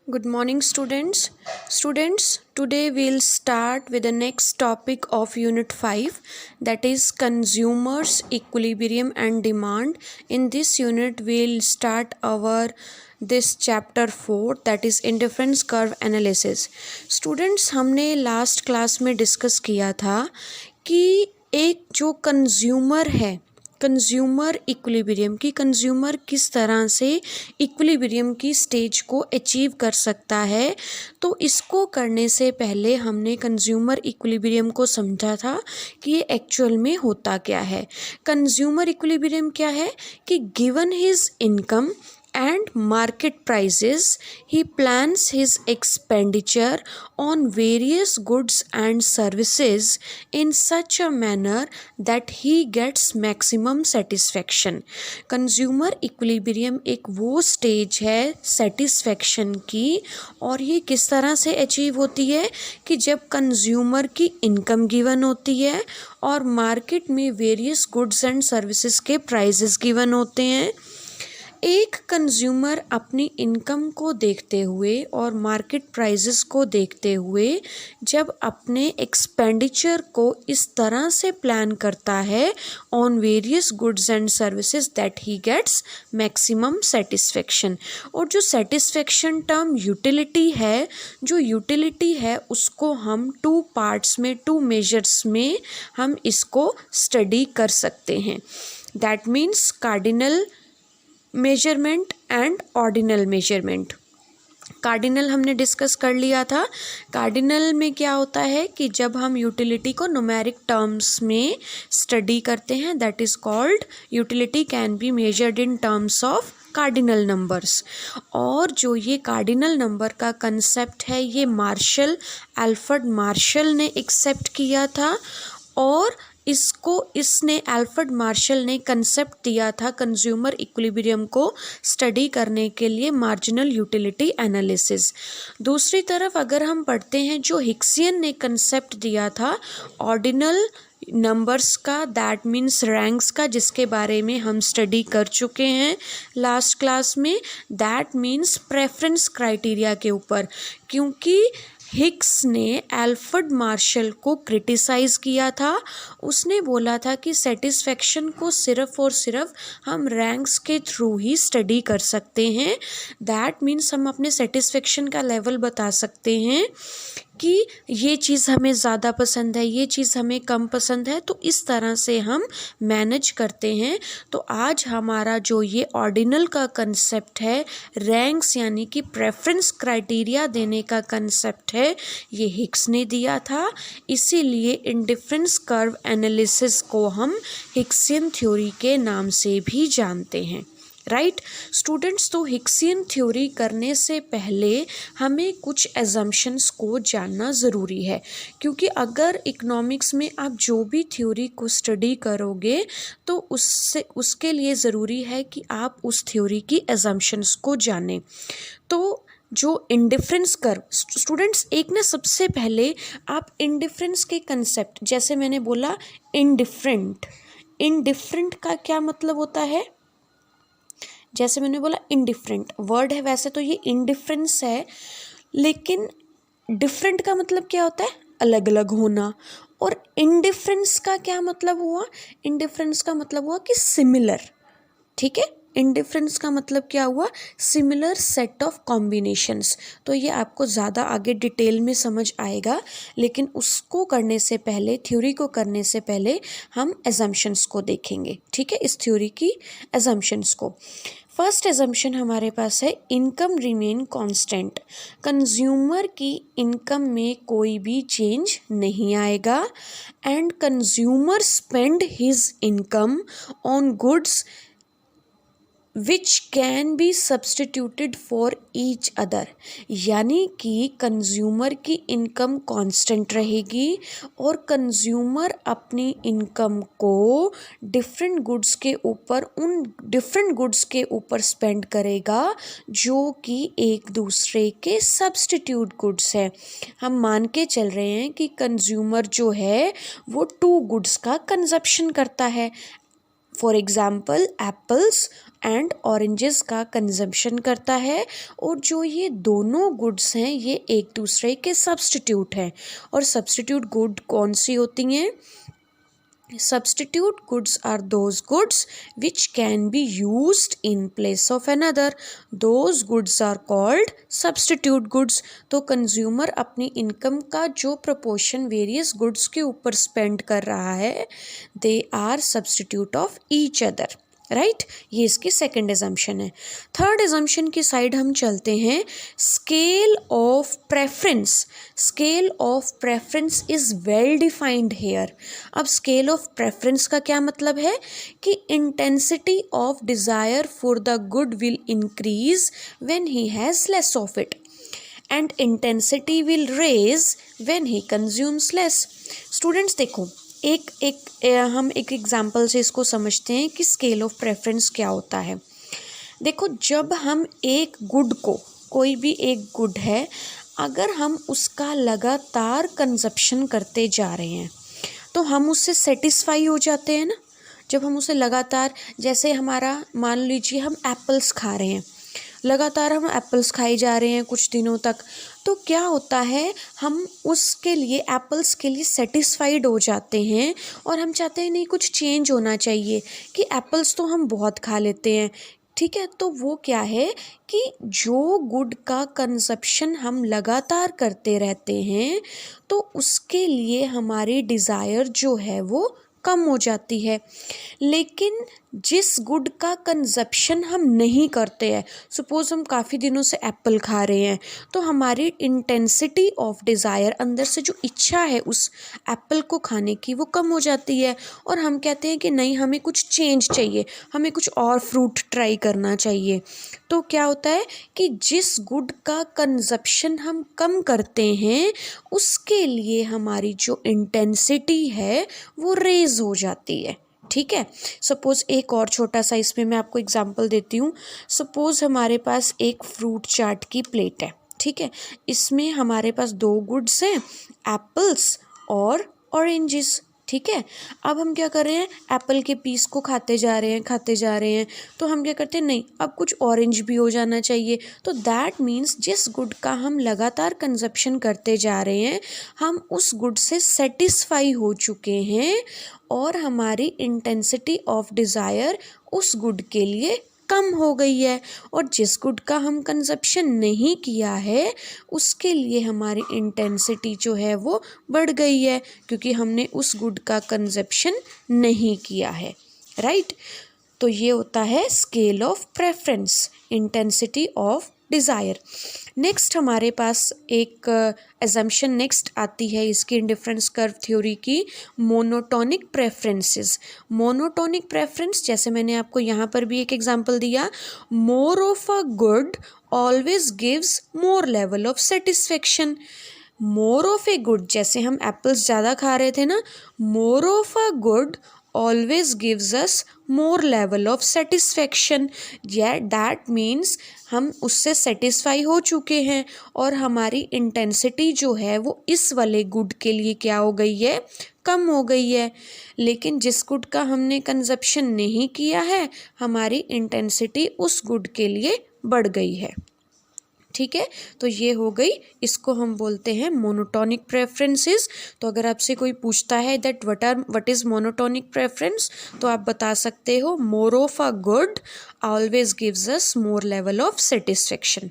Good morning, students. Students, today we'll start with the next topic of Unit 5, that is Consumers, Equilibrium and Demand. In this unit, we'll start our this chapter 4, that is Indifference Curve Analysis. Students, हमने last class में discuss किया था कि एक जो consumer है, consumer equilibrium की, consumer किस तरह से इक्विलिब्रियम की स्टेज को अचीव कर सकता है। तो इसको करने से पहले हमने कंज्यूमर इक्विलिब्रियम को समझा था कि ये एक्चुअल में होता क्या है। कंज्यूमर इक्विलिब्रियम क्या है कि given his income and market prices, he plans his expenditure on various goods and services in such a manner that he gets maximum satisfaction. Consumer equilibrium एक वो स्टेज है सेटिस्फेक्शन की, और ये किस तरह से अचीव होती है कि जब कंज्यूमर की इनकम गिवन होती है और मार्केट में वेरियस गुड्स एंड सर्विसेज के प्राइजेस गिवन होते हैं। एक कंज्यूमर अपनी इनकम को देखते हुए और मार्केट प्राइसेस को देखते हुए जब अपने एक्सपेंडिचर को इस तरह से प्लान करता है on various goods and services that he gets maximum satisfaction. और जो सेटिस्फेक्शन टर्म यूटिलिटी है, जो यूटिलिटी है उसको हम टू पार्ट्स में, टू मेजर्स में हम इसको स्टडी कर सकते हैं। That means cardinal measurement and ordinal measurement. Cardinal हमने डिस्कस कर लिया था। कार्डिनल में क्या होता है कि जब हम यूटिलिटी को न्यूमेरिक टर्म्स में स्टडी करते हैं, that is called utility can be measured in terms of cardinal numbers. और जो ये कार्डिनल नंबर का कंसेप्ट है, ये अल्फ्रेड मार्शल ने एक्सेप्ट किया था, और इसने अल्फ्रेड मार्शल ने कंसेप्ट दिया था कंज्यूमर इक्विलिब्रियम को स्टडी करने के लिए, मार्जिनल यूटिलिटी एनालिसिस। दूसरी तरफ अगर हम पढ़ते हैं, जो हिक्सियन ने कंसेप्ट दिया था ऑर्डिनल नंबर्स का, दैट मीन्स रैंक्स का, जिसके बारे में हम स्टडी कर चुके हैं लास्ट क्लास में। दैट मीन्स प्रेफरेंस क्राइटेरिया के ऊपर, क्योंकि हिक्स ने अल्फ्रेड मार्शल को क्रिटिसाइज़ किया था। उसने बोला था कि सेटिस्फेक्शन को सिर्फ़ और सिर्फ हम रैंक्स के थ्रू ही स्टडी कर सकते हैं। दैट मीन्स हम अपने सेटिस्फेक्शन का लेवल बता सकते हैं कि ये चीज़ हमें ज़्यादा पसंद है, ये चीज़ हमें कम पसंद है, तो इस तरह से हम मैनेज करते हैं। तो आज हमारा जो ये ऑर्डिनल का कंसेप्ट है, रैंक्स यानी कि प्रेफरेंस क्राइटेरिया देने का कंसेप्ट है, ये हिक्स ने दिया था। इसीलिए इंडिफरेंस कर्व एनालिसिस को हम हिक्सियन थ्योरी के नाम से भी जानते हैं। राइट स्टूडेंट्स, तो हिक्सियन थ्योरी करने से पहले हमें कुछ एजम्पशंस को जानना ज़रूरी है, क्योंकि अगर इकोनॉमिक्स में आप जो भी थ्योरी को स्टडी करोगे तो उसके लिए ज़रूरी है कि आप उस थ्योरी की एजम्पशंस को जानें। तो जो इंडिफरेंस कर्व, स्टूडेंट्स एक ना सबसे पहले आप इंडिफरेंस के कंसेप्ट, जैसे मैंने बोला इंडिफरेंट का क्या मतलब होता है, जैसे मैंने बोला इंडिफरेंट वर्ड है, वैसे तो ये इंडिफरेंस है, लेकिन डिफरेंट का मतलब क्या होता है, अलग अलग होना। और इंडिफरेंस का क्या मतलब हुआ, इंडिफरेंस का मतलब हुआ कि सिमिलर। ठीक है, इंडिफरेंस का मतलब क्या हुआ, सिमिलर सेट ऑफ कॉम्बिनेशंस। तो ये आपको ज़्यादा आगे डिटेल में समझ आएगा, लेकिन उसको करने से पहले, थ्योरी को करने से पहले हम एजम्पशंस को देखेंगे। ठीक है, इस थ्योरी की एजम्पशंस को। फर्स्ट एजम्पशन हमारे पास है इनकम रिमेन कांस्टेंट। कंज्यूमर की इनकम में कोई भी चेंज नहीं आएगा, and consumer spend his income on goods which can B substituted for each other. यानी कि कंज्यूमर की इनकम कांस्टेंट रहेगी और कंज्यूमर अपनी इनकम को डिफरेंट गुड्स के ऊपर, उन डिफरेंट गुड्स के ऊपर स्पेंड करेगा जो कि एक दूसरे के सब्सटीट्यूट गुड्स है। हम मान के चल रहे हैं कि कंज्यूमर जो है वो 2 गुड्स का कंजप्शन करता है, for example apples and oranges का कंजम्पशन करता है। और जो ये दोनों गुड्स हैं ये एक दूसरे के सब्स्टिट्यूट हैं। और सब्स्टिट्यूट गुड कौन सी होती हैं? Substitute goods are those goods which can be used in place of another. Those goods are called substitute goods. तो कंज्यूमर अपनी इनकम का जो प्रपोर्शन वेरियस गुड्स के ऊपर स्पेंड कर रहा है, they are substitute of each other, right. ये इसकी सेकंड एजम्पशन है। थर्ड एजम्पशन की साइड हम चलते हैं। Scale of preference. Scale of preference is well defined here. अब स्केल ऑफ प्रेफरेंस का क्या मतलब है कि intensity of desire for the good will increase when he has less of it and intensity will rise when he consumes less. Students देखो, हम एक example से इसको समझते हैं कि स्केल ऑफ प्रेफरेंस क्या होता है। देखो, जब हम एक गुड को, कोई भी एक गुड है, अगर हम उसका लगातार कंजप्शन करते जा रहे हैं तो हम उससे सेटिस्फाई हो जाते हैं ना। जब हम उसे लगातार, जैसे हमारा मान लीजिए हम एप्पल्स खा रहे हैं, लगातार हम एप्पल्स खाए जा रहे हैं कुछ दिनों तक, तो क्या होता है, हम उसके लिए, एप्पल्स के लिए सेटिस्फाइड हो जाते हैं और हम चाहते हैं नहीं, कुछ चेंज होना चाहिए, कि एप्पल्स तो हम बहुत खा लेते हैं, ठीक है। तो वो क्या है कि जो गुड का कंजप्शन हम लगातार करते रहते हैं तो उसके लिए हमारी डिज़ायर जो है वो कम हो जाती है। लेकिन जिस गुड का कंजप्शन हम नहीं करते हैं, सपोज़ हम काफ़ी दिनों से एप्पल खा रहे हैं, तो हमारी इंटेंसिटी ऑफ डिज़ायर, अंदर से जो इच्छा है उस एप्पल को खाने की, वो कम हो जाती है और हम कहते हैं कि नहीं, हमें कुछ चेंज चाहिए, हमें कुछ और फ्रूट ट्राई करना चाहिए। तो क्या होता है कि जिस गुड का कंजप्शन हम कम करते हैं उसके लिए हमारी जो इंटेंसिटी है वो रेज हो जाती है, ठीक है। सपोज़ एक और छोटा सा इसमें मैं आपको एग्जांपल देती हूँ। सपोज़ हमारे पास एक फ्रूट चाट की प्लेट है, ठीक है। इसमें हमारे पास दो गुड्स हैं, एप्पल्स और ऑरेंजेस, ठीक है। अब हम क्या कर रहे हैं, एप्पल के पीस को खाते जा रहे हैं, तो हम क्या करते हैं, नहीं, अब कुछ ऑरेंज भी हो जाना चाहिए। तो दैट मीन्स जिस गुड का हम लगातार कंजप्शन करते जा रहे हैं, हम उस गुड से सेटिस्फाई हो चुके हैं और हमारी इंटेंसिटी ऑफ डिज़ायर उस गुड के लिए कम हो गई है। और जिस गुड का हम कंजप्शन नहीं किया है उसके लिए हमारी इंटेंसिटी जो है वो बढ़ गई है, क्योंकि हमने उस गुड का कंजप्शन नहीं किया है, राइट। तो ये होता है scale of preference, intensity of desire. Next हमारे पास एक एजम्पशन नेक्स्ट आती है इसकी इंडिफरेंस कर्व थ्योरी की, मोनोटोनिक प्रेफरेंसेस। मोनोटोनिक प्रेफरेंस, जैसे मैंने आपको यहाँ पर भी एक एग्जांपल दिया, more of a good always gives more level of satisfaction. More of a good, जैसे हम एप्पल्स ज़्यादा खा रहे थे ना, more of a good always gives us more level of satisfaction। that means हम उससे सेटिस्फाई हो चुके हैं और हमारी इंटेंसिटी जो है वो इस वाले गुड के लिए क्या हो गई है, कम हो गई है। लेकिन जिस गुड का हमने कंजप्शन नहीं किया है हमारी इंटेंसिटी उस गुड के लिए बढ़ गई है, ठीक है। तो ये हो गई, इसको हम बोलते हैं मोनोटोनिक प्रेफरेंसेस। तो अगर आपसे कोई पूछता है that what is monotonic preference, तो आप बता सकते हो more of a good always gives us more level of satisfaction.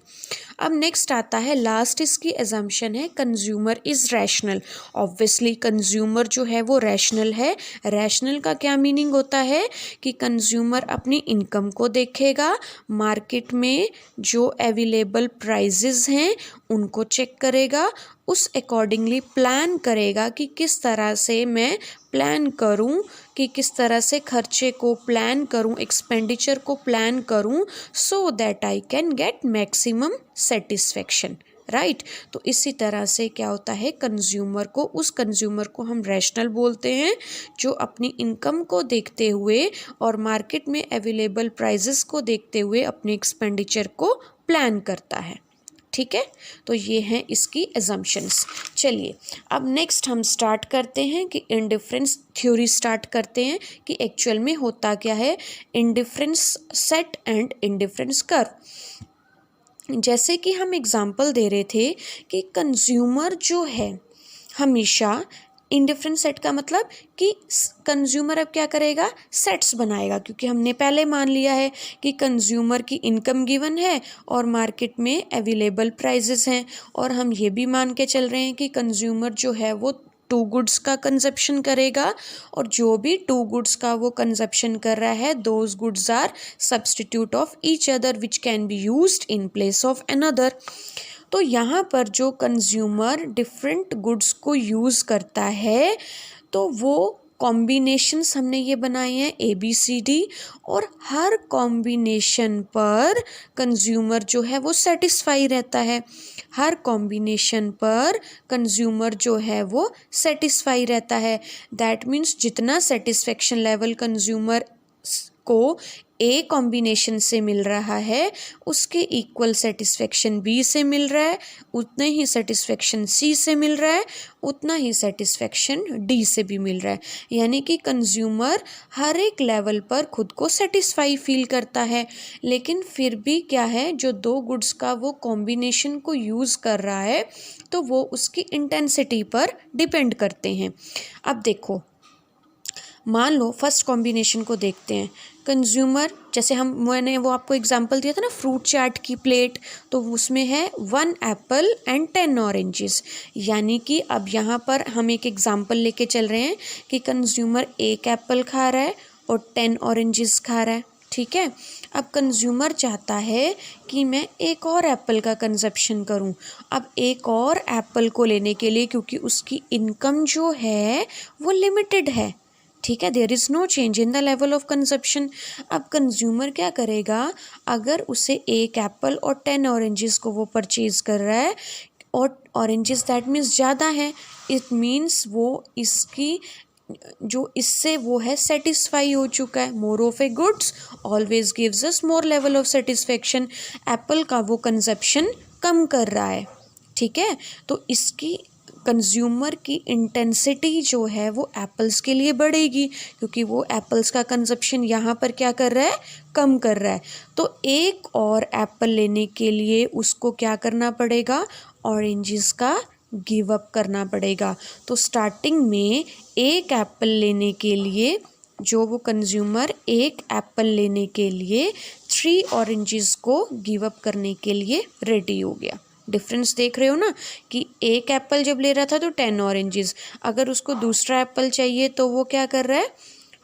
अब नेक्स्ट आता है, लास्ट इसकी एजम्पशन है, consumer is rational. Obviously consumer जो है वो रैशनल है। रैशनल का क्या मीनिंग होता है कि कंज्यूमर अपनी इनकम को देखेगा, मार्केट में जो अवेलेबल प्राइजेज़ हैं उनको चेक करेगा, उस अकॉर्डिंगली प्लान करेगा कि किस तरह से मैं प्लान करूं, कि किस तरह से खर्चे को प्लान करूं, एक्सपेंडिचर को प्लान करूं, so that I can get maximum satisfaction, right. तो इसी तरह से क्या होता है, कंज्यूमर को, उस कंज्यूमर को हम रैशनल बोलते हैं जो अपनी इनकम को देखते हुए और मार्केट में अवेलेबल प्राइजेस को देखते हुए अपने एक्सपेंडिचर को प्लान करता है, ठीक है, तो ये हैं इसकी एजम्पशंस। चलिए अब नेक्स्ट हम स्टार्ट करते हैं कि इंडिफरेंस थ्योरी स्टार्ट करते हैं कि एक्चुअल में होता क्या है indifference set and indifference curve. जैसे कि हम एग्जांपल दे रहे थे कि कंज्यूमर जो है हमेशा इंडिफरेंस सेट का मतलब कि कंज्यूमर अब क्या करेगा, सेट्स बनाएगा, क्योंकि हमने पहले मान लिया है कि कंज्यूमर की इनकम गिवन है और मार्केट में अवेलेबल प्राइजेस हैं, और हम ये भी मान के चल रहे हैं कि कंज्यूमर जो है वो टू गुड्स का कंजप्शन करेगा, और जो भी टू गुड्स का वो कंजप्शन कर रहा है those goods are substitute of each other which can be used in place of another. तो यहाँ पर जो कंज्यूमर डिफरेंट गुड्स को यूज़ करता है तो वो कॉम्बिनेशंस हमने ये बनाए हैं ABCD, और हर कॉम्बिनेशन पर कंज्यूमर जो है वो सेटिस्फाई रहता है, हर कॉम्बिनेशन पर कंज्यूमर जो है वो सेटिस्फाई रहता है। दैट मीन्स जितना सेटिस्फेक्शन लेवल कंज्यूमर को ए कॉम्बिनेशन से मिल रहा है उसके इक्वल सेटिस्फेक्शन बी से मिल रहा है, उतने ही सेटिस्फेक्शन सी से मिल रहा है, उतना ही सेटिस्फेक्शन डी से भी मिल रहा है। यानी कि कंज्यूमर हर एक लेवल पर खुद को सेटिस्फाई फील करता है, लेकिन फिर भी क्या है जो दो गुड्स का वो कॉम्बिनेशन को यूज़ कर रहा है तो वो उसकी इंटेंसिटी पर डिपेंड करते हैं। अब देखो मान लो फर्स्ट कॉम्बिनेशन को देखते हैं। कंज्यूमर जैसे मैंने वो आपको एग्जांपल दिया था ना फ्रूट चाट की प्लेट, तो उसमें है 1 एप्पल एंड 10 ऑरेंजेस। यानी कि अब यहाँ पर हम एक एग्जांपल लेके चल रहे हैं कि कंज्यूमर 1 एप्पल खा रहा है और 10 ऑरेंजेस खा रहा है, ठीक है। अब कंज्यूमर चाहता है कि मैं एक और एप्पल का कंजप्शन करूं। अब एक और एप्पल को लेने के लिए क्योंकि उसकी इनकम जो है वो लिमिटेड है, ठीक है, there is no change in the level of consumption. अब कंज्यूमर क्या करेगा, अगर उसे 1 एप्पल और 10 ऑरेंजेस को वो परचेज कर रहा है और ऑरेंजेस दैट मीन्स ज़्यादा हैं, इट मीन्स वो इसकी जो इससे वो है सेटिस्फाई हो चुका है। More of A goods always gives us more level of satisfaction. Apple का वो कंजप्शन कम कर रहा है, ठीक है, तो इसकी कंज्यूमर की इंटेंसिटी जो है वो एप्पल्स के लिए बढ़ेगी क्योंकि वो एप्पल्स का कंजप्शन यहाँ पर क्या कर रहा है, कम कर रहा है। तो एक और एप्पल लेने के लिए उसको क्या करना पड़ेगा, ऑरेंजेस का गिव अप करना पड़ेगा। तो स्टार्टिंग में एक एप्पल लेने के लिए जो वो कंज्यूमर एक एप्पल लेने के लिए 3 ऑरेंजेस को गिव अप करने के लिए रेडी हो गया। डिफरेंस देख रहे हो ना कि एक एप्पल जब ले रहा था तो 10 ऑरेंजेस, अगर उसको दूसरा एप्पल चाहिए तो वो क्या कर रहा है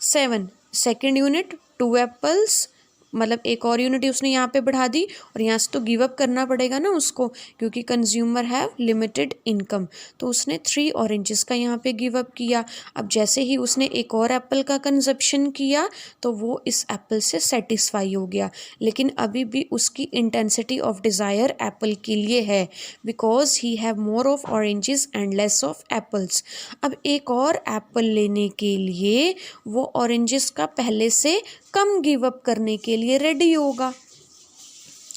7, सेकेंड यूनिट 2 एप्पल्स, मतलब एक और यूनिट उसने यहाँ पे बढ़ा दी, और यहाँ से तो गिव अप करना पड़ेगा ना उसको क्योंकि कंज्यूमर हैव लिमिटेड इनकम, तो उसने 3 ऑरेंजेस का यहाँ पे गिव अप किया। अब जैसे ही उसने एक और एप्पल का कंजप्शन किया तो वो इस एप्पल से सेटिस्फाई हो गया, लेकिन अभी भी उसकी इंटेंसिटी ऑफ डिज़ायर एप्पल के लिए है because he have more of oranges and less of apples. अब एक और एप्पल लेने के लिए वो ऑरेंजेस का पहले से कम गिव अप करने के लिए रेडी होगा,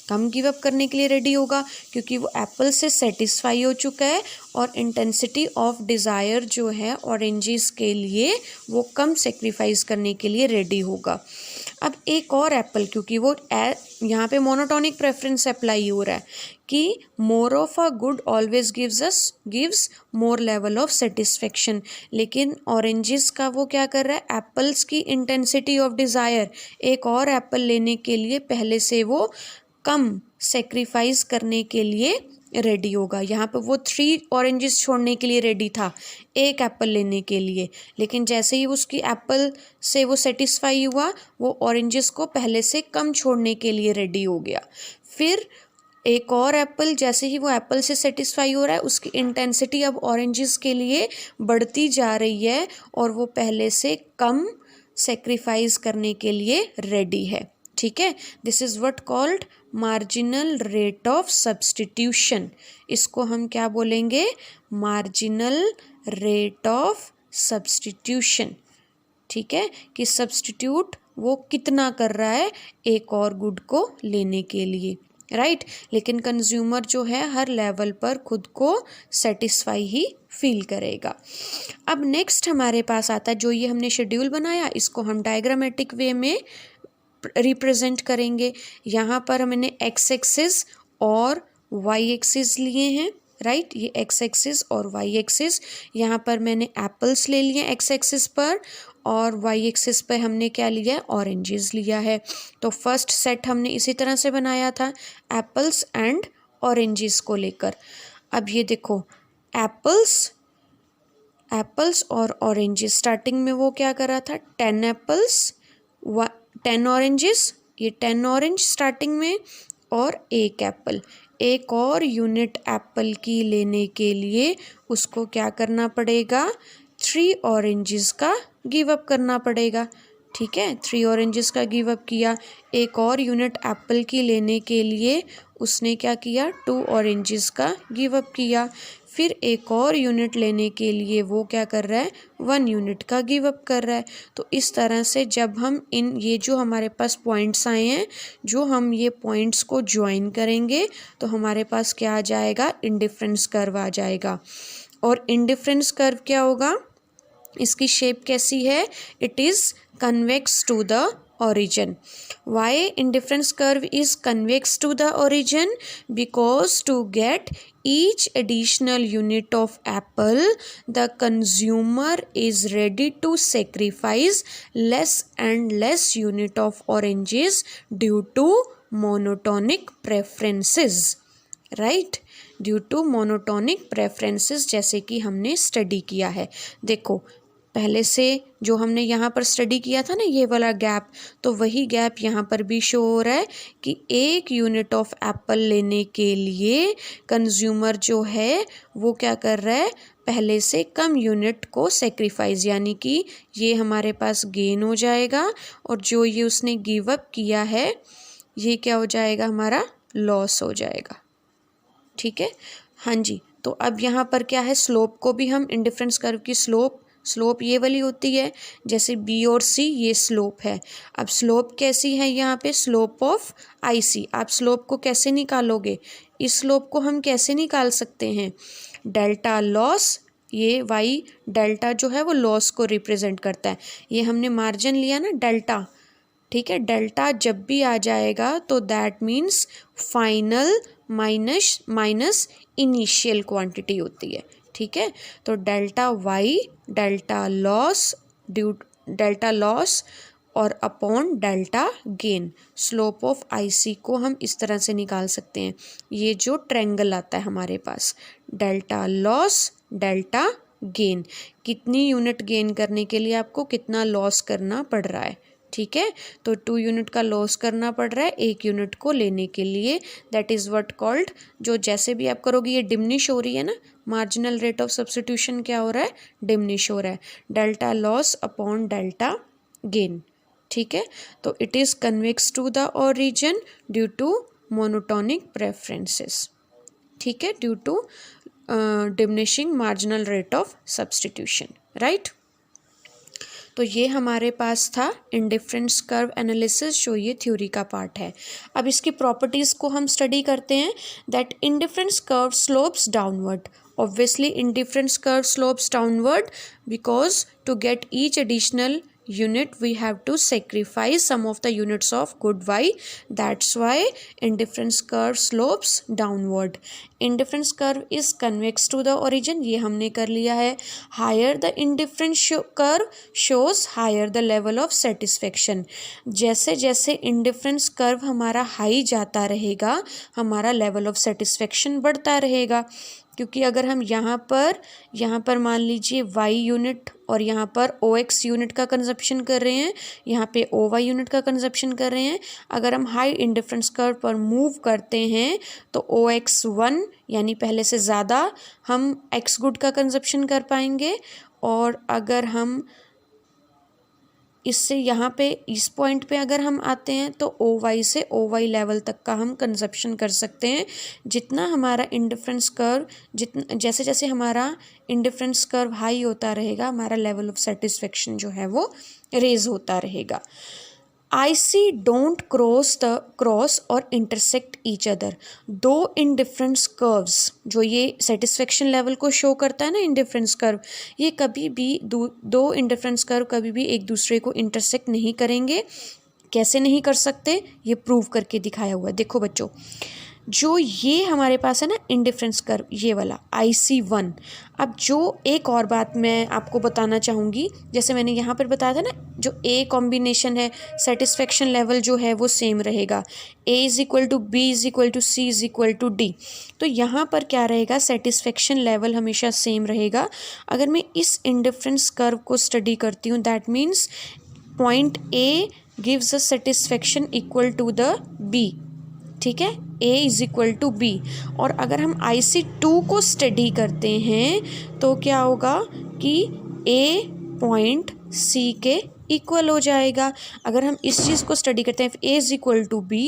कम गिव अप करने के लिए रेडी होगा क्योंकि वो एप्पल से सेटिस्फाई हो चुका है और इंटेंसिटी ऑफ डिज़ायर जो है ऑरेंजेस के लिए वो कम सेक्रीफाइस करने के लिए रेडी होगा। अब एक और एप्पल क्योंकि वो यहाँ पे मोनोटोनिक प्रेफरेंस अप्लाई हो रहा है कि more of a good always gives more level of satisfaction, लेकिन ऑरेंजेस का वो क्या कर रहा है, एप्पल्स की इंटेंसिटी ऑफ डिज़ायर एक और एप्पल लेने के लिए पहले से वो कम सेक्रीफाइस करने के लिए रेडी होगा। यहाँ पे वो 3 ऑरेंजेस छोड़ने के लिए रेडी था एक एप्पल लेने के लिए, लेकिन जैसे ही उसकी एप्पल से वो सेटिस्फाई हुआ वो ऑरेंजेस को पहले से कम छोड़ने के लिए रेडी हो गया। फिर एक और एप्पल जैसे ही वो एप्पल से सेटिस्फाई हो रहा है उसकी इंटेंसिटी अब ऑरेंजेस के लिए बढ़ती जा रही है और वो पहले से कम सेक्रीफाइस करने के लिए रेडी है, ठीक है। This is what called marginal rate of substitution. इसको हम क्या बोलेंगे, मार्जिनल रेट ऑफ सब्स्टिट्यूशन, ठीक है, कि सब्स्टिट्यूट वो कितना कर रहा है एक और गुड को लेने के लिए। राइट लेकिन कंज्यूमर जो है हर लेवल पर खुद को सेटिस्फाई ही फील करेगा। अब नेक्स्ट हमारे पास आता है जो ये हमने शेड्यूल बनाया, इसको हम डायग्रामेटिक वे में रिप्रेजेंट करेंगे। यहाँ पर हमने एक्स एक्सिस और वाई एक्सिस लिए हैं, राइट ये एक्स एक्सिस और वाई एक्सिस। यहाँ पर मैंने एप्पल्स ले लिए एक्स एक्सिस पर और वाई एक्सिस पे हमने क्या लिया है, ऑरेंजेस लिया है। तो फर्स्ट सेट हमने इसी तरह से बनाया था एप्पल्स एंड ऑरेंजेस को लेकर। अब ये देखो एप्पल्स और ऑरेंजेस, स्टार्टिंग में वो क्या कर रहा था 10 एप्पल्स 10 ऑरेंजेस, ये 10 ऑरेंज स्टार्टिंग में और एक एप्पल। एक और यूनिट एप्पल की लेने के लिए उसको क्या करना पड़ेगा, 3 ऑरेंजेस का गिव अप करना पड़ेगा। ठीक है 3 ऑरेंजेस का गिव अप किया। एक और यूनिट एप्पल की लेने के लिए उसने क्या किया, 2 ऑरेंजेस का गिव अप किया। फिर एक और यूनिट लेने के लिए वो क्या कर रहा है, 1 यूनिट का गिव अप कर रहा है। तो इस तरह से जब हम ये जो हमारे पास पॉइंट्स आए हैं, जो हम ये पॉइंट्स को ज्वाइन करेंगे तो हमारे पास क्या आ जाएगा, इंडिफरेंस कर्व आ जाएगा। और इंडिफरेंस कर्व क्या होगा, इसकी शेप कैसी है, it is convex to the origin. Why indifference curve is convex to the origin? Because to get each additional unit of apple, the consumer is ready to sacrifice less and less unit of oranges due to monotonic preferences. Right? Due to monotonic preferences, जैसे कि हमने study किया है। देखो पहले से जो हमने यहाँ पर स्टडी किया था ना ये वाला गैप, तो वही गैप यहाँ पर भी शो हो रहा है कि एक यूनिट ऑफ एप्पल लेने के लिए कंज्यूमर जो है वो क्या कर रहा है, पहले से कम यूनिट को सेक्रीफाइस, यानी कि ये हमारे पास गेन हो जाएगा और जो ये उसने गिव अप किया है ये क्या हो जाएगा, हमारा लॉस हो जाएगा। ठीक है हाँ जी। तो अब यहाँ पर क्या है, स्लोप को भी हम इंडिफरेंस कर्व की स्लोप ये वाली होती है, जैसे बी और सी ये स्लोप है। अब स्लोप कैसी है, यहाँ पे स्लोप ऑफ आई सी। आप स्लोप को कैसे निकालोगे, इस स्लोप को हम कैसे निकाल सकते हैं, डेल्टा लॉस, ये वाई डेल्टा जो है वो लॉस को रिप्रेजेंट करता है। ये हमने मार्जिन लिया ना डेल्टा, ठीक है डेल्टा जब भी आ जाएगा तो that means final minus initial quantity होती है। ठीक है तो डेल्टा वाई डेल्टा लॉस और upon delta gain, slope of IC को हम इस तरह से निकाल सकते हैं। ये जो ट्रायंगल आता है हमारे पास, डेल्टा लॉस डेल्टा गेन, कितनी यूनिट गेन करने के लिए आपको कितना लॉस करना पड़ रहा है। ठीक है तो 2 यूनिट का लॉस करना पड़ रहा है 1 यूनिट को लेने के लिए, दैट इज़ व्हाट कॉल्ड, जो जैसे भी आप करोगे ये डिमिनिश हो रही है ना, मार्जिनल रेट ऑफ सब्स्टिट्यूशन क्या हो रहा है, डिमिनिश हो रहा है, delta loss upon delta gain. ठीक है तो it is convex to the origin due to monotonic preferences. ठीक है due to diminishing marginal rate of substitution, right. तो ये हमारे पास था इंडिफरेंस कर्व एनालिसिस, जो ये थ्योरी का पार्ट है। अब इसकी प्रॉपर्टीज़ को हम स्टडी करते हैं। That indifference curve slopes downward, obviously indifference curve slopes downward because to get each additional unit we have to sacrifice some of the units of good y, that's why indifference curve slopes downward. Indifference curve is convex to the origin, ये हमने कर लिया है। higher the indifference curve shows higher the level of satisfaction, जैसे जैसे indifference curve हमारा high जाता रहेगा हमारा level of satisfaction बढ़ता रहेगा। क्योंकि अगर हम यहाँ पर मान लीजिए y यूनिट और यहाँ पर OX यूनिट का कंजप्शन कर रहे हैं, यहाँ पे OY यूनिट का कंजप्शन कर रहे हैं, अगर हम हाई इंडिफरेंस कर्व पर मूव करते हैं तो OX1 यानी पहले से ज़्यादा हम X गुड का कंजप्शन कर पाएंगे, और अगर हम इससे यहाँ पे इस पॉइंट पे अगर हम आते हैं तो OY से OY लेवल तक का हम कंजप्शन कर सकते हैं। जितना हमारा इंडिफरेंस कर्व जैसे जैसे हमारा इंडिफरेंस कर्व हाई होता रहेगा हमारा लेवल ऑफ सेटिस्फेक्शन जो है वो रेज होता रहेगा। IC don't क्रॉस और इंटरसेक्ट ईच अदर। दो इंडिफरेंस कर्व्स, जो ये सेटिस्फेक्शन लेवल को शो करता है ना, इंडिफरेंस कर्व, ये कभी भी दो इंडिफरेंस कर्व कभी भी एक दूसरे को इंटरसेक्ट नहीं करेंगे। कैसे नहीं कर सकते, ये प्रूव करके दिखाया हुआ है। देखो बच्चों, जो ये हमारे पास है ना इंडिफरेंस कर्व, ये वाला IC1। अब जो एक और बात मैं आपको बताना चाहूँगी, जैसे मैंने यहाँ पर बताया था ना, जो A कॉम्बिनेशन है, सेटिस्फेक्शन लेवल जो है वो सेम रहेगा, A = B = C = D। तो यहाँ पर क्या रहेगा, सेटिस्फेक्शन लेवल हमेशा सेम रहेगा। अगर मैं इस इंडिफरेंस कर्व को स्टडी करती हूँ, that means point A gives a satisfaction equal to the B, ठीक है, A = B। और अगर हम IC2 को स्टडी करते हैं तो क्या होगा कि A पॉइंट C के इक्वल हो जाएगा। अगर हम इस चीज़ को स्टडी करते हैं, A = B,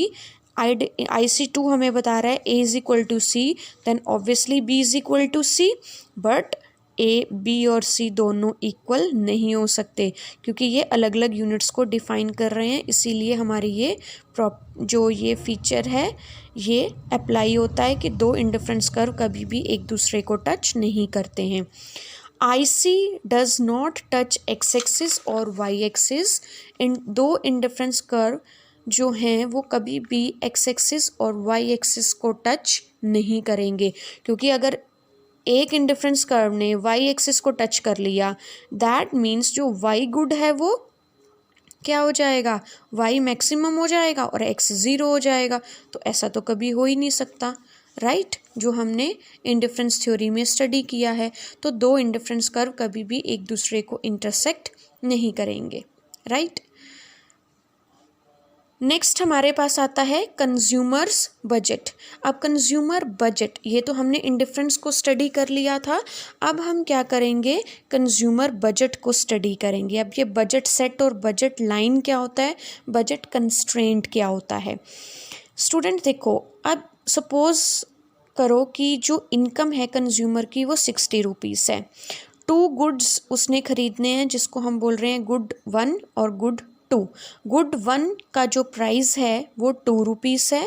IC2 हमें बता रहा है A = C, then obviously B = C, but A, B और C दोनों इक्वल नहीं हो सकते, क्योंकि ये अलग अलग यूनिट्स को डिफाइन कर रहे हैं। इसीलिए हमारी ये जो ये फीचर है ये अप्लाई होता है कि दो इंडिफरेंस कर्व कभी भी एक दूसरे को टच नहीं करते हैं। IC does not touch x axis और y एक्सिस। दो इंडिफरेंस कर्व जो हैं वो कभी भी x एक्सिस और y एक्सिस को टच नहीं करेंगे, क्योंकि अगर एक इंडिफरेंस कर्व ने y एक्सिस को टच कर लिया, दैट मीन्स जो y गुड है वो क्या हो जाएगा, y मैक्सिमम हो जाएगा और x 0 हो जाएगा। तो ऐसा तो कभी हो ही नहीं सकता, राइट, जो हमने इंडिफरेंस थ्योरी में स्टडी किया है। तो दो इंडिफरेंस कर्व कभी भी एक दूसरे को इंटरसेक्ट नहीं करेंगे, राइट। नेक्स्ट हमारे पास आता है कंज्यूमर्स बजट। अब कंज्यूमर बजट, ये तो हमने इंडिफरेंस को स्टडी कर लिया था, अब हम क्या करेंगे, कंज्यूमर बजट को स्टडी करेंगे। अब ये बजट सेट और बजट लाइन क्या होता है, बजट कंस्ट्रेंट क्या होता है। स्टूडेंट देखो, अब सपोज करो कि जो इनकम है कंज्यूमर की वो 60 रुपीज़ है। 2 गुड्स उसने खरीदने हैं जिसको हम बोल रहे हैं गुड 1 और गुड 2। गुड 1 का जो प्राइस है वो 2 रुपीज़ है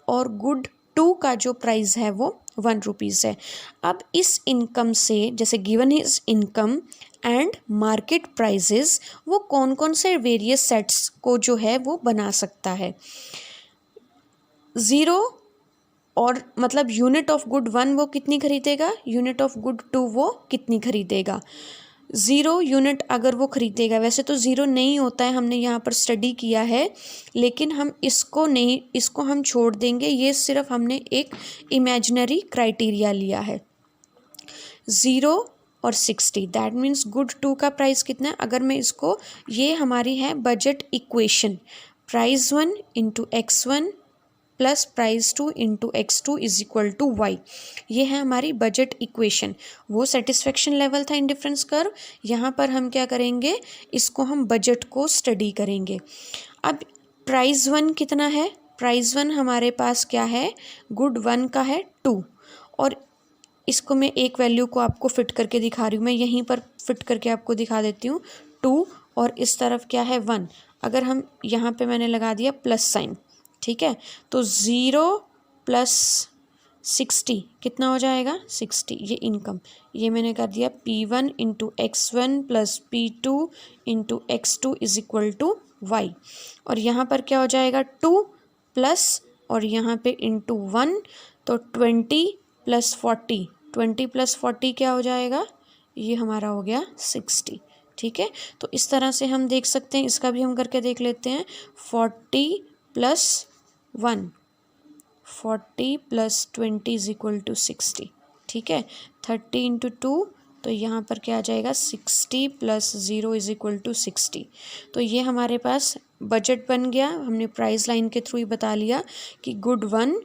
और गुड 2 का जो प्राइस है वो 1 रुपीज़ है। अब इस इनकम से, जैसे given his income and market prices, वो कौन कौन से वेरियस सेट्स को जो है वो बना सकता है। 0 और मतलब यूनिट ऑफ गुड 1 वो कितनी खरीदेगा, यूनिट ऑफ गुड 2 वो कितनी खरीदेगा। 0 यूनिट अगर वो खरीदेगा, वैसे तो 0 नहीं होता है, हमने यहाँ पर स्टडी किया है, लेकिन हम इसको नहीं, इसको हम छोड़ देंगे, ये सिर्फ हमने एक इमेजिनरी क्राइटेरिया लिया है। 0 और 60, दैट मीन्स गुड 2 का प्राइस कितना है। अगर मैं इसको, ये हमारी है budget equation, price 1 × x1 plus price 2 × x2 = y, ये है हमारी बजट इक्वेशन। वो सेटिस्फेक्शन लेवल था इंडिफरेंस कर्व, यहाँ पर हम क्या करेंगे, इसको हम बजट को स्टडी करेंगे। अब प्राइस 1 कितना है, प्राइस 1 हमारे पास क्या है, गुड 1 का है 2, और इसको मैं एक वैल्यू को आपको फिट करके दिखा रही हूँ, मैं यहीं पर फिट करके आपको दिखा देती हूँ। 2 और इस तरफ क्या है 1, अगर हम यहाँ पे मैंने लगा दिया प्लस साइन, ठीक है, तो 0 + 60 कितना हो जाएगा, 60। ये इनकम, ये मैंने कर दिया P1 × x1 plus P2 × x2 = y, और यहाँ पर क्या हो जाएगा 2 प्लस और यहाँ पे × 1, तो 20 + 40, 20 + 40 क्या हो जाएगा, ये हमारा हो गया 60, ठीक है। तो इस तरह से हम देख सकते हैं, इसका भी हम करके देख लेते हैं। 40 + 1, 40 + 20 = 60, ठीक है। 30 × 2, तो यहाँ पर क्या आ जाएगा, 60 + 0 = 60। तो ये हमारे पास बजट बन गया। हमने प्राइस लाइन के थ्रू ही बता लिया कि गुड 1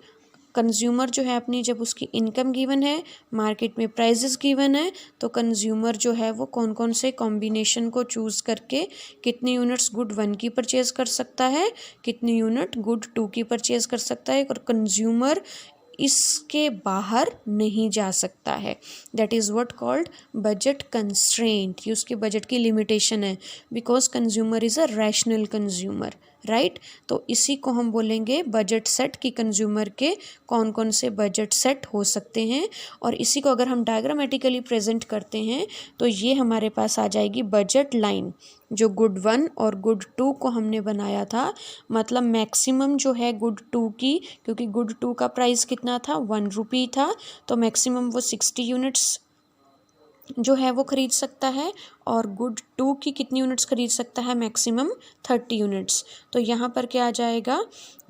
कंज्यूमर जो है अपनी, जब उसकी इनकम गिवन है, मार्केट में प्राइजेस गिवन है, तो कंज्यूमर जो है वो कौन कौन से कॉम्बिनेशन को चूज़ करके कितनी यूनिट्स गुड 1 की परचेज़ कर सकता है, कितनी यूनिट गुड 2 की परचेज़ कर सकता है, और कंज्यूमर इसके बाहर नहीं जा सकता है। That is what called budget constraint. ये उसके बजट की लिमिटेशन है, because consumer is a rational consumer, right. तो इसी को हम बोलेंगे बजट सेट कि कंज्यूमर के कौन कौन से बजट सेट हो सकते हैं। और इसी को अगर हम डायग्रामेटिकली प्रेजेंट करते हैं तो ये हमारे पास आ जाएगी बजट लाइन, जो गुड 1 और गुड 2 को हमने बनाया था। मतलब मैक्सिमम जो है गुड 2 की, क्योंकि गुड 2 का प्राइस कितना था, 1 रुपी था, तो मैक्सिमम वो 60 यूनिट्स जो है वो ख़रीद सकता है। और गुड 2 की कितनी यूनिट्स ख़रीद सकता है, मैक्सिमम 30 यूनिट्स। तो यहाँ पर क्या आ जाएगा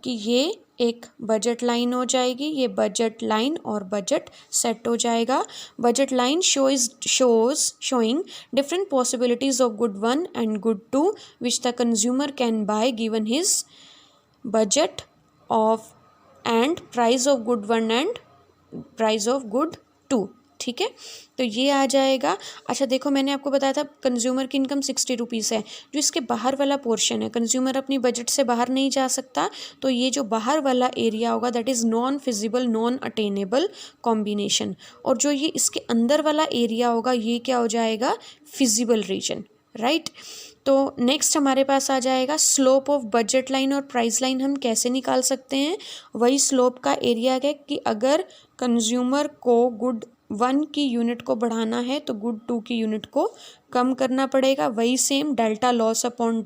कि ये एक बजट लाइन हो जाएगी, ये बजट लाइन और बजट सेट हो जाएगा। Budget line showing different possibilities of good 1 and good 2 which the consumer can buy given his budget of and price of good 1 and price of good 2। ठीक है, तो ये आ जाएगा। अच्छा देखो, मैंने आपको बताया था कंज्यूमर की इनकम 60 रुपीज़ है। जो इसके बाहर वाला पोर्शन है, कंज्यूमर अपनी बजट से बाहर नहीं जा सकता, तो ये जो बाहर वाला एरिया होगा that is non feasible non attainable combination. और जो ये इसके अंदर वाला एरिया होगा ये क्या हो जाएगा, फिजिबल रीजन, राइट। तो नेक्स्ट हमारे पास आ जाएगा स्लोप ऑफ बजट लाइन और प्राइस लाइन। हम कैसे निकाल सकते हैं, वही स्लोप का एरिया है कि अगर कंज्यूमर को गुड 1 की यूनिट को बढ़ाना है तो गुड 2 की यूनिट को कम करना पड़ेगा। वही same delta loss upon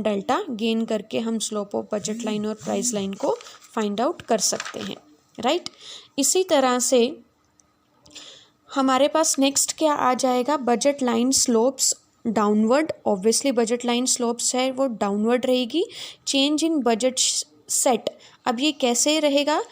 delta gain करके हम स्लोप ऑफ बजट लाइन और प्राइस लाइन को फाइंड आउट कर सकते हैं, राइट। इसी तरह से हमारे पास नेक्स्ट क्या आ जाएगा, budget line slopes downward. Obviously budget line slopes है वो डाउनवर्ड रहेगी। चेंज इन बजट सेट, अब ये कैसे रहेगा,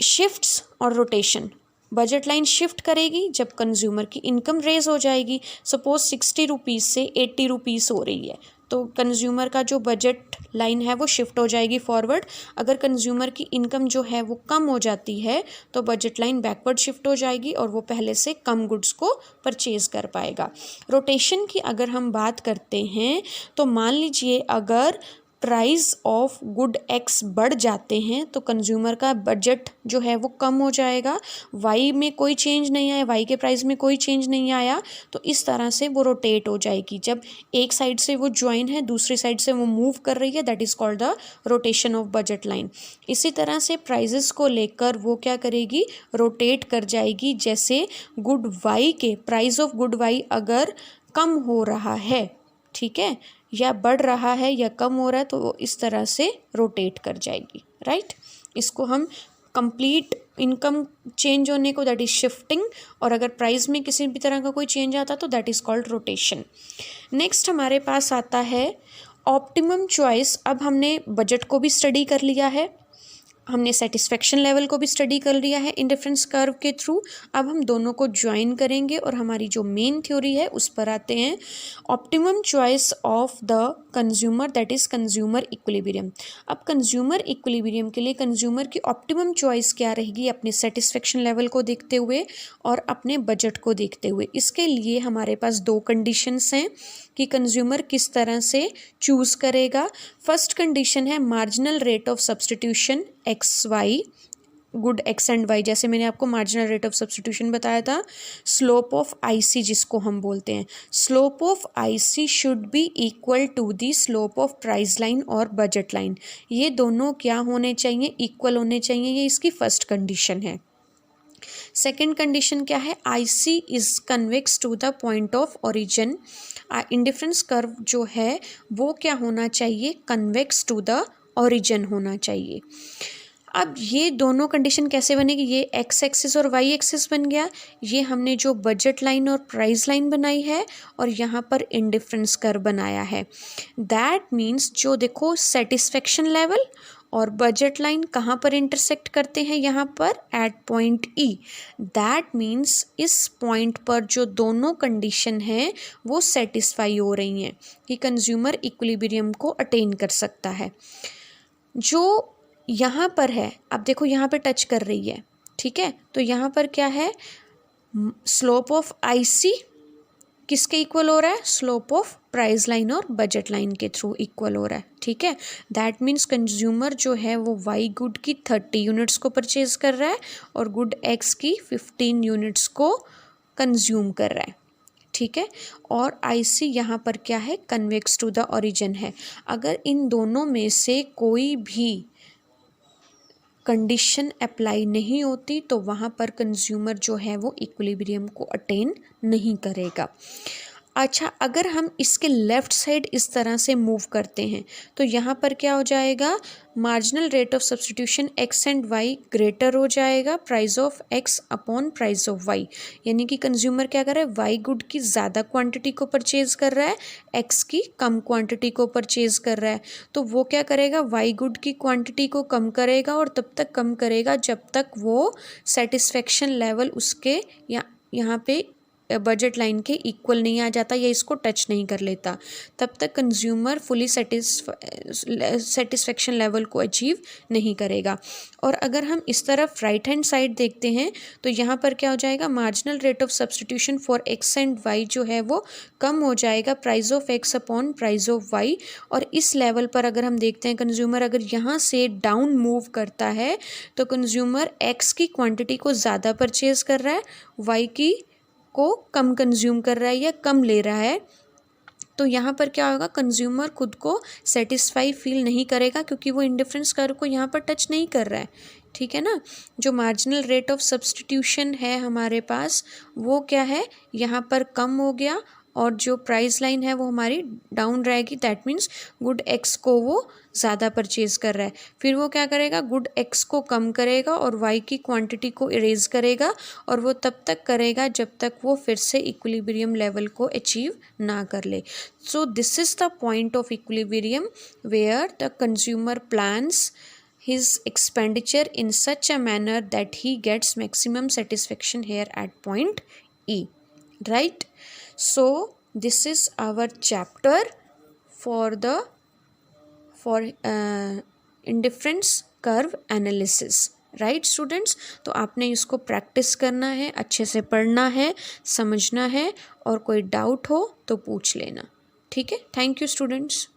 शिफ्ट्स और रोटेशन। बजट लाइन शिफ्ट करेगी जब कंज्यूमर की इनकम रेज हो जाएगी। सपोज 60 रुपीज़ से 80 रुपीज़ हो रही है, तो कंज्यूमर का जो बजट लाइन है वो शिफ्ट हो जाएगी फॉरवर्ड। अगर कंज्यूमर की इनकम जो है वो कम हो जाती है तो बजट लाइन बैकवर्ड शिफ्ट हो जाएगी और वो पहले से कम गुड्स को परचेज कर पाएगा। रोटेशन की अगर हम बात करते हैं तो मान लीजिए अगर प्राइस ऑफ गुड एक्स बढ़ जाते हैं तो कंज्यूमर का बजट जो है वो कम हो जाएगा। वाई में कोई चेंज नहीं आया, वाई के प्राइस में कोई चेंज नहीं आया, तो इस तरह से वो रोटेट हो जाएगी। जब एक साइड से वो ज्वाइन है दूसरी साइड से वो मूव कर रही है, that is called the rotation of budget line. इसी तरह से प्राइजेस को लेकर वो क्या करेगी, रोटेट कर जाएगी। जैसे गुड वाई के प्राइस ऑफ गुड वाई अगर कम हो रहा है, ठीक है, या बढ़ रहा है या कम हो रहा है, तो वो इस तरह से रोटेट कर जाएगी, राइट। इसको हम कंप्लीट इनकम चेंज होने को दैट इज शिफ्टिंग, और अगर प्राइस में किसी भी तरह का कोई चेंज आता तो that is called rotation. Next हमारे पास आता है ऑप्टिमम चॉइस। अब हमने बजट को भी स्टडी कर लिया है, हमने सेटिस्फेक्शन लेवल को भी स्टडी कर लिया है इंडिफरेंस कर्व के थ्रू। अब हम दोनों को ज्वाइन करेंगे और हमारी जो मेन थ्योरी है उस पर आते हैं। Optimum choice of the consumer that is consumer equilibrium. अब कंज्यूमर इक्विलिब्रियम के लिए कंज्यूमर की ऑप्टिमम चॉइस क्या रहेगी, अपने सेटिस्फेक्शन लेवल को देखते हुए और अपने बजट को देखते हुए। इसके लिए हमारे पास दो कंडीशंस हैं कि कंज्यूमर किस तरह से चूज़ करेगा। फर्स्ट कंडीशन है marginal rate of substitution X Y, good X and Y, जैसे मैंने आपको मार्जिनल रेट ऑफ सब्सटीट्यूशन बताया था। स्लोप ऑफ आईसी जिसको हम बोलते हैं, slope of IC should be equal to the slope of price line और बजट लाइन। ये दोनों क्या होने चाहिए, इक्वल होने चाहिए, ये इसकी फर्स्ट कंडीशन है। सेकेंड कंडीशन क्या है, IC is convex to the point of origin. Indifference curve जो है वो क्या होना चाहिए, कन्वेक्स टू द ओरिजिन होना चाहिए। अब ये दोनों कंडीशन कैसे बनेगी, ये एक्स एक्सिस और वाई एक्सिस बन गया। ये हमने जो बजट लाइन और प्राइस लाइन बनाई है और यहाँ पर इंडिफरेंस कर्व बनाया है। दैट मीन्स जो देखो सेटिस्फेक्शन लेवल और बजट लाइन कहाँ पर इंटरसेक्ट करते हैं, यहाँ पर at point E. That means इस पॉइंट पर जो दोनों कंडीशन हैं वो सेटिस्फाई हो रही हैं कि कंज्यूमर इक्विलिब्रियम को अटेन कर सकता है। जो यहाँ पर है, अब देखो यहाँ पे टच कर रही है, ठीक है, तो यहाँ पर क्या है, स्लोप ऑफ आईसी किसके इक्वल हो रहा है, स्लोप ऑफ प्राइस लाइन और बजट लाइन के थ्रू इक्वल हो रहा है, ठीक है। दैट मीन्स कंज्यूमर जो है वो वाई गुड की 30 यूनिट्स को परचेज कर रहा है और गुड एक्स की 15 यूनिट्स को कंज्यूम कर रहा है, ठीक है। और IC यहाँ पर क्या है, कन्वेक्स टू द ओरिजिन है। अगर इन दोनों में से कोई भी कंडीशन अप्लाई नहीं होती तो वहाँ पर कंज्यूमर जो है वो इक्विलिब्रियम को अटेन नहीं करेगा। अच्छा, अगर हम इसके लेफ़्ट साइड इस तरह से मूव करते हैं तो यहाँ पर क्या हो जाएगा, marginal rate of substitution x and y greater हो जाएगा price of x upon price of y। यानी कि कंज्यूमर क्या कर रहा है, y गुड की ज़्यादा क्वांटिटी को परचेज़ कर रहा है, x की कम क्वांटिटी को परचेज़ कर रहा है। तो वो क्या करेगा, y गुड की क्वांटिटी को कम करेगा और तब तक कम करेगा जब तक वो सेटिस्फेक्शन लेवल उसके यहाँ पे बजट लाइन के इक्वल नहीं आ जाता या इसको टच नहीं कर लेता, तब तक कंज्यूमर फुली सेटिस्फेक्शन लेवल को अचीव नहीं करेगा। और अगर हम इस तरफ राइट हैंड साइड देखते हैं तो यहाँ पर क्या हो जाएगा, marginal rate of substitution for x and y जो है वो कम हो जाएगा price of x upon price of y। और इस लेवल पर अगर हम देखते हैं कंज्यूमर अगर यहाँ से डाउन मूव करता है तो कंज्यूमर x की क्वांटिटी को ज़्यादा परचेज़ कर रहा है, y की को कम कंज्यूम कर रहा है या कम ले रहा है। तो यहाँ पर क्या होगा, कंज्यूमर खुद को सेटिस्फाई फील नहीं करेगा क्योंकि वो इंडिफरेंस कर्व को यहाँ पर टच नहीं कर रहा है। ठीक है ना। जो मार्जिनल रेट ऑफ सब्स्टिट्यूशन है हमारे पास वो क्या है, यहाँ पर कम हो गया और जो प्राइस लाइन है वो हमारी डाउन रहेगी। दैट मीन्स गुड एक्स को वो ज़्यादा परचेज़ कर रहा है। फिर वो क्या करेगा, गुड एक्स को कम करेगा और वाई की क्वांटिटी को इरेज करेगा और वो तब तक करेगा जब तक वो फिर से इक्विलिब्रियम लेवल को अचीव ना कर ले। So this is the point of equilibrium where the consumer plans his expenditure in such a manner that he gets maximum satisfaction here at point E, right? So this is our chapter for indifference curve analysis, right students. तो आपने इसको practice करना है, अच्छे से पढ़ना है, समझना है और कोई डाउट हो तो पूछ लेना। ठीक है, थैंक यू स्टूडेंट्स।